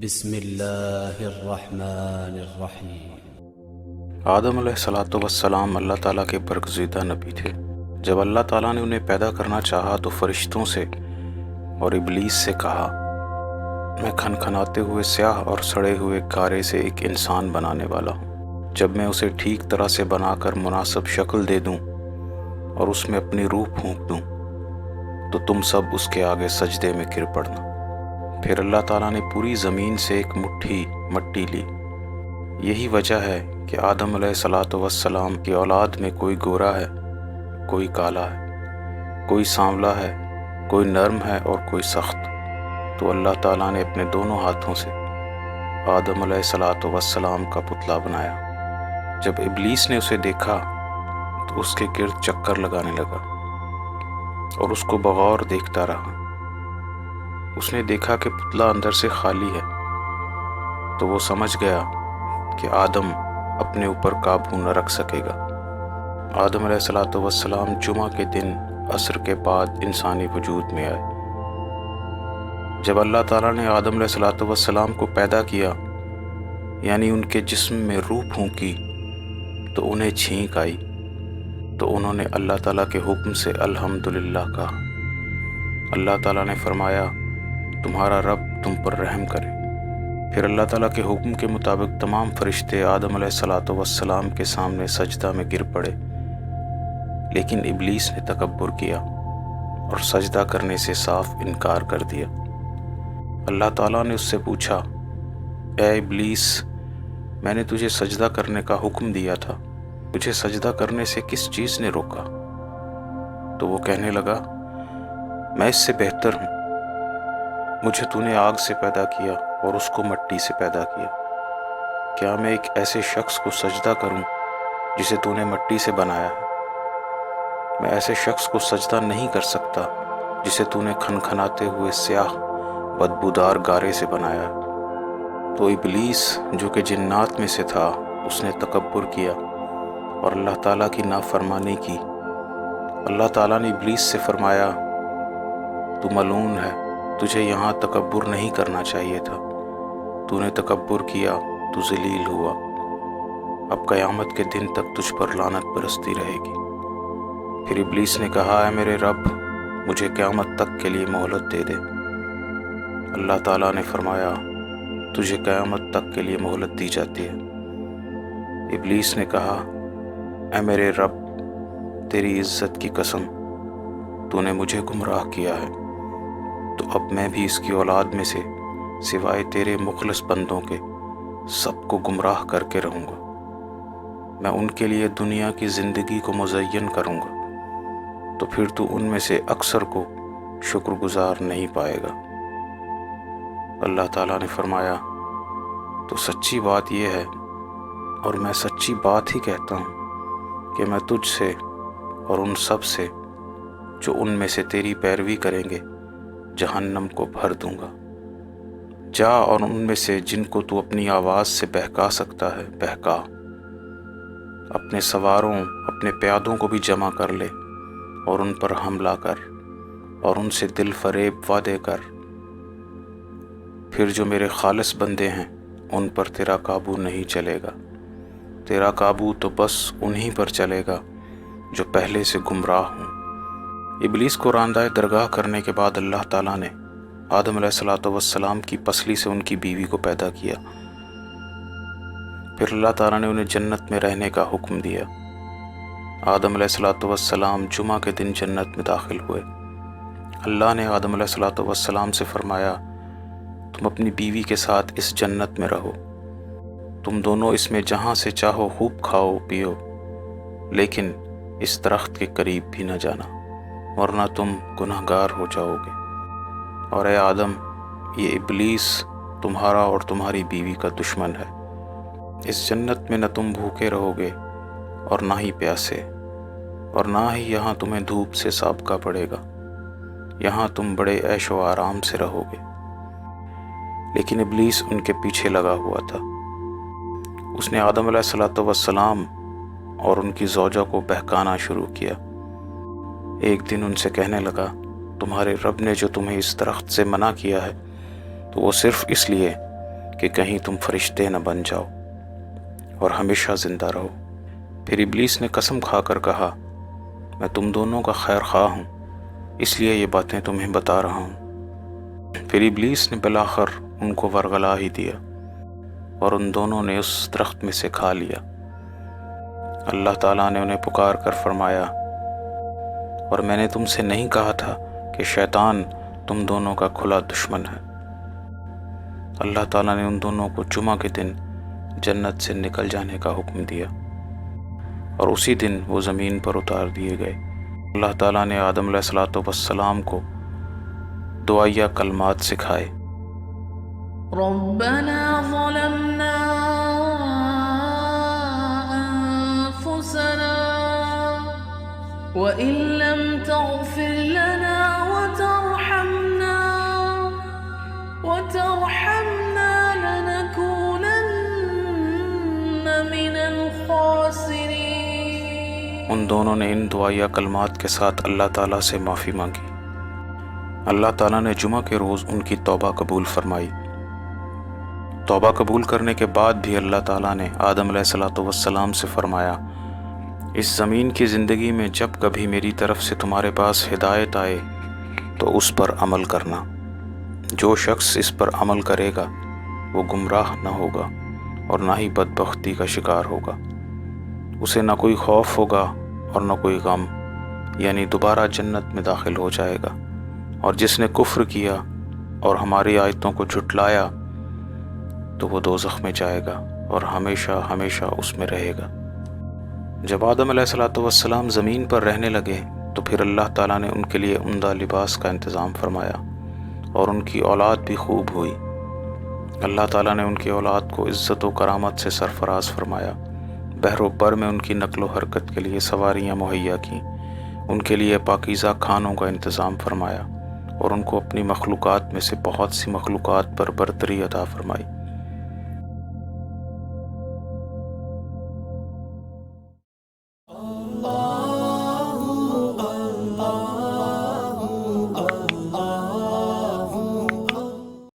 بسم اللہ الرحمن الرحیم۔ آدم علیہ السلام اللہ تعالیٰ کے برگزیدہ نبی تھے۔ جب اللہ تعالیٰ نے انہیں پیدا کرنا چاہا تو فرشتوں سے اور ابلیس سے کہا، میں کھنکھناتے ہوئے سیاہ اور سڑے ہوئے گارے سے ایک انسان بنانے والا ہوں۔ جب میں اسے ٹھیک طرح سے بنا کر مناسب شکل دے دوں اور اس میں اپنی روح پھونک دوں تو تم سب اس کے آگے سجدے میں گر پڑنا۔ پھر اللہ تعالیٰ نے پوری زمین سے ایک مٹھی مٹی لی۔ یہی وجہ ہے کہ آدم علیہ السلام کی اولاد میں کوئی گورا ہے، کوئی کالا ہے، کوئی سانولا ہے، کوئی نرم ہے اور کوئی سخت۔ تو اللہ تعالیٰ نے اپنے دونوں ہاتھوں سے آدم علیہ السلام کا پتلا بنایا۔ جب ابلیس نے اسے دیکھا تو اس کے گرد چکر لگانے لگا اور اس کو بغور دیکھتا رہا۔ اس نے دیکھا کہ پتلا اندر سے خالی ہے، تو وہ سمجھ گیا کہ آدم اپنے اوپر قابو نہ رکھ سکے گا۔ آدم علیہ السلام جمعہ کے دن عصر کے بعد انسانی وجود میں آئے۔ جب اللہ تعالیٰ نے آدم علیہ السلام کو پیدا کیا، یعنی ان کے جسم میں روح پھونکی، تو انہیں چھینک آئی، تو انہوں نے اللہ تعالیٰ کے حکم سے الحمدللہ کہا۔ اللہ تعالیٰ نے فرمایا، تمہارا رب تم پر رحم کرے۔ پھر اللہ تعالیٰ کے حکم کے مطابق تمام فرشتے آدم علیہ السلام کے سامنے سجدہ میں گر پڑے، لیکن ابلیس نے تکبر کیا اور سجدہ کرنے سے صاف انکار کر دیا۔ اللہ تعالیٰ نے اس سے پوچھا، اے ابلیس، میں نے تجھے سجدہ کرنے کا حکم دیا تھا، تجھے سجدہ کرنے سے کس چیز نے روکا؟ تو وہ کہنے لگا، میں اس سے بہتر ہوں، مجھے تو نے آگ سے پیدا کیا اور اس کو مٹی سے پیدا کیا۔ کیا میں ایک ایسے شخص کو سجدہ کروں جسے تو نے مٹی سے بنایا ہے؟ میں ایسے شخص کو سجدہ نہیں کر سکتا جسے تو نے کھنکھناتے ہوئے سیاہ بدبودار گارے سے بنایا ہے۔ تو ابلیس جو کہ جنات میں سے تھا، اس نے تکبر کیا اور اللہ تعالیٰ کی نافرمانی کی۔ اللہ تعالیٰ نے ابلیس سے فرمایا، تو ملعون ہے، تجھے یہاں تکبر نہیں کرنا چاہیے تھا، تو نے تکبر کیا تو ذلیل ہوا، اب قیامت کے دن تک تجھ پر لعنت برستی رہے گی۔ پھر ابلیس نے کہا، اے میرے رب، مجھے قیامت تک کے لیے مہلت دے دے۔ اللہ تعالیٰ نے فرمایا، تجھے قیامت تک کے لیے مہلت دی جاتی ہے۔ ابلیس نے کہا، اے میرے رب، تیری عزت کی قسم، تو نے مجھے گمراہ کیا ہے، تو اب میں بھی اس کی اولاد میں سے سوائے تیرے مخلص بندوں کے سب کو گمراہ کر کے رہوں گا۔ میں ان کے لیے دنیا کی زندگی کو مزین کروں گا، تو پھر تو ان میں سے اکثر کو شکر گزار نہیں پائے گا۔ اللہ تعالیٰ نے فرمایا، تو سچی بات یہ ہے، اور میں سچی بات ہی کہتا ہوں، کہ میں تجھ سے اور ان سب سے جو ان میں سے تیری پیروی کریں گے جہنم کو بھر دوں گا۔ جا اور ان میں سے جن کو تو اپنی آواز سے بہکا سکتا ہے بہکا، اپنے سواروں اپنے پیادوں کو بھی جمع کر لے اور ان پر حملہ کر اور ان سے دل فریب وعدے کر۔ پھر جو میرے خالص بندے ہیں ان پر تیرا قابو نہیں چلے گا، تیرا قابو تو بس انہی پر چلے گا جو پہلے سے گمراہ ہوں۔ ابلیس کو راندہ درگاہ کرنے کے بعد اللہ تعالیٰ نے آدم علیہ السلام کی پسلی سے ان کی بیوی کو پیدا کیا۔ پھر اللہ تعالیٰ نے انہیں جنت میں رہنے کا حکم دیا۔ آدم علیہ السلام جمعہ کے دن جنت میں داخل ہوئے۔ اللہ نے آدم علیہ السلام سے فرمایا، تم اپنی بیوی کے ساتھ اس جنت میں رہو، تم دونوں اس میں جہاں سے چاہو خوب کھاؤ پیو، لیکن اس درخت کے قریب بھی نہ جانا، ورنہ تم گناہگار ہو جاؤ گے۔ اور اے آدم، یہ ابلیس تمہارا اور تمہاری بیوی کا دشمن ہے۔ اس جنت میں نہ تم بھوکے رہو گے اور نہ ہی پیاسے، اور نہ ہی یہاں تمہیں دھوپ سے سابقہ پڑے گا، یہاں تم بڑے عیش و آرام سے رہو گے۔ لیکن ابلیس ان کے پیچھے لگا ہوا تھا۔ اس نے آدم علیہ السلام اور ان کی زوجہ کو بہکانا شروع کیا۔ ایک دن ان سے کہنے لگا، تمہارے رب نے جو تمہیں اس درخت سے منع کیا ہے، تو وہ صرف اس لیے کہ کہیں تم فرشتے نہ بن جاؤ اور ہمیشہ زندہ رہو۔ پھر ابلیس نے قسم کھا کر کہا، میں تم دونوں کا خیر خواہ ہوں، اس لیے یہ باتیں تمہیں بتا رہا ہوں۔ پھر ابلیس نے بالآخر ان کو ورغلا ہی دیا اور ان دونوں نے اس درخت میں سے کھا لیا۔ اللہ تعالیٰ نے انہیں پکار کر فرمایا، اور میں نے تم سے نہیں کہا تھا کہ شیطان تم دونوں کا کھلا دشمن ہے۔ اللہ تعالیٰ نے ان دونوں کو جمعہ کے دن جنت سے نکل جانے کا حکم دیا اور اسی دن وہ زمین پر اتار دیے گئے۔ اللہ تعالیٰ نے آدم علیہ السلام کو دعائیہ کلمات سکھائے۔ ربنا ظلمنا انفسنا وإن لم تغفر لنا وترحمنا لنكونن من الخاسرین۔ ان دونوں نے ان دعائیہ کلمات کے ساتھ اللہ تعالیٰ سے معافی مانگی۔ اللہ تعالیٰ نے جمعہ کے روز ان کی توبہ قبول فرمائی۔ توبہ قبول کرنے کے بعد بھی اللہ تعالیٰ نے آدم علیہ السلام سے فرمایا، اس زمین کی زندگی میں جب کبھی میری طرف سے تمہارے پاس ہدایت آئے تو اس پر عمل کرنا۔ جو شخص اس پر عمل کرے گا وہ گمراہ نہ ہوگا اور نہ ہی بدبختی کا شکار ہوگا۔ اسے نہ کوئی خوف ہوگا اور نہ کوئی غم، یعنی دوبارہ جنت میں داخل ہو جائے گا۔ اور جس نے کفر کیا اور ہماری آیتوں کو جھٹلایا تو وہ دوزخ میں جائے گا اور ہمیشہ ہمیشہ اس میں رہے گا۔ جب آدم علیہ السلام زمین پر رہنے لگے تو پھر اللہ تعالیٰ نے ان کے لیے عمدہ لباس کا انتظام فرمایا اور ان کی اولاد بھی خوب ہوئی۔ اللہ تعالیٰ نے ان کی اولاد کو عزت و کرامت سے سرفراز فرمایا، بحر و بر میں ان کی نقل و حرکت کے لیے سواریاں مہیا کیں، ان کے لیے پاکیزہ کھانوں کا انتظام فرمایا اور ان کو اپنی مخلوقات میں سے بہت سی مخلوقات پر برتری عطا فرمائی۔